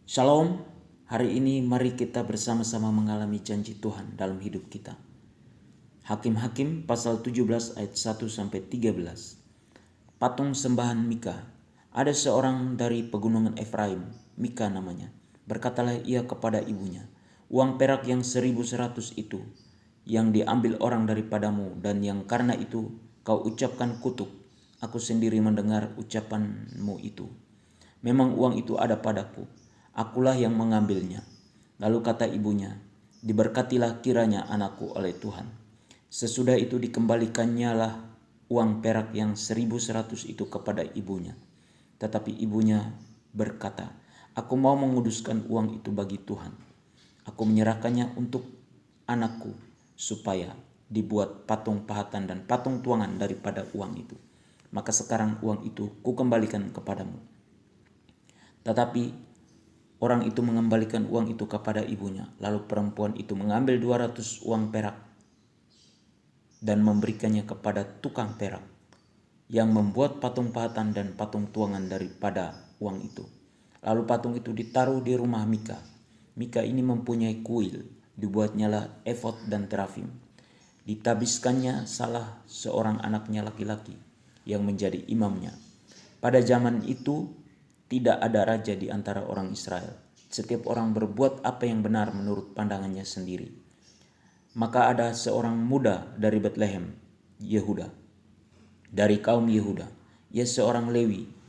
Shalom, hari ini mari kita bersama-sama mengalami janji Tuhan dalam hidup kita. Hakim-Hakim pasal 17 ayat 1-13. Patung sembahan Mika. Ada seorang dari pegunungan Efraim, Mika namanya. Berkatalah ia kepada ibunya, uang perak yang 1.100 itu, yang diambil orang daripadamu dan yang karena itu kau ucapkan kutuk, aku sendiri mendengar ucapanmu itu. Memang uang itu ada padaku, akulah yang mengambilnya. Lalu kata ibunya, diberkatilah kiranya anakku oleh Tuhan. Sesudah itu dikembalikannya lah uang perak yang 1.100 itu kepada ibunya. Tetapi ibunya berkata, aku mau menguduskan uang itu bagi Tuhan. Aku menyerahkannya untuk anakku supaya dibuat patung pahatan dan patung tuangan daripada uang itu. Maka sekarang uang itu kukembalikan kepadamu. Tetapi orang itu mengembalikan uang itu kepada ibunya. Lalu perempuan itu mengambil 200 uang perak dan memberikannya kepada tukang perak yang membuat patung pahatan dan patung tuangan daripada uang itu. Lalu patung itu ditaruh di rumah Mika. Mika ini mempunyai kuil, dibuatnyalah efod dan terafim. Ditabiskannya salah seorang anaknya laki-laki yang menjadi imamnya. Pada zaman itu tidak ada raja di antara orang Israel. Setiap orang berbuat apa yang benar menurut pandangannya sendiri. Maka ada seorang muda dari Betlehem, Yehuda, dari kaum Yehuda. Ia seorang Lewi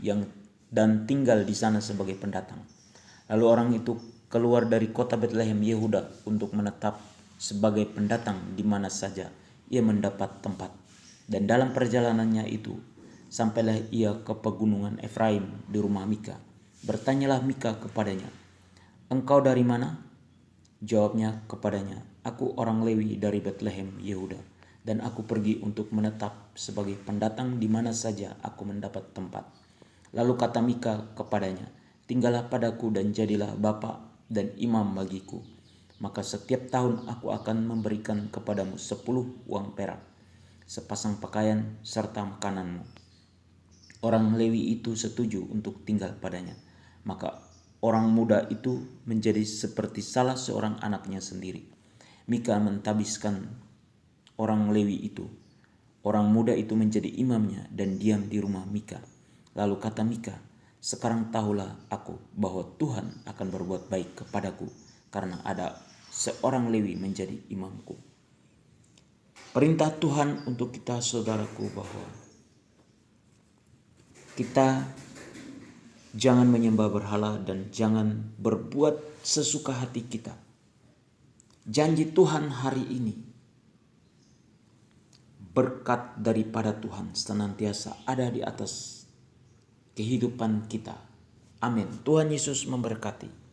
dan tinggal di sana sebagai pendatang. Lalu orang itu keluar dari kota Betlehem Yehuda untuk menetap sebagai pendatang di mana saja ia mendapat tempat. Dan dalam perjalanannya itu sampailah ia ke pegunungan Efraim di rumah Mika. Bertanyalah Mika kepadanya, engkau dari mana? Jawabnya kepadanya, aku orang Lewi dari Betlehem Yehuda, dan aku pergi untuk menetap sebagai pendatang di mana saja aku mendapat tempat. Lalu kata Mika kepadanya, tinggallah padaku dan jadilah bapa dan imam bagiku. Maka setiap tahun aku akan memberikan kepadamu 10 uang perak, sepasang pakaian serta makananmu. Orang Lewi itu setuju untuk tinggal padanya. Maka orang muda itu menjadi seperti salah seorang anaknya sendiri. Mika mentabiskan orang Lewi itu. Orang muda itu menjadi imamnya dan diam di rumah Mika. Lalu kata Mika, sekarang tahulah aku bahwa Tuhan akan berbuat baik kepadaku karena ada seorang Lewi menjadi imamku. Perintah Tuhan untuk kita saudaraku bahwa kita jangan menyembah berhala dan jangan berbuat sesuka hati kita. Janji Tuhan hari ini, berkat daripada Tuhan senantiasa ada di atas kehidupan kita. Amin. Tuhan Yesus memberkati.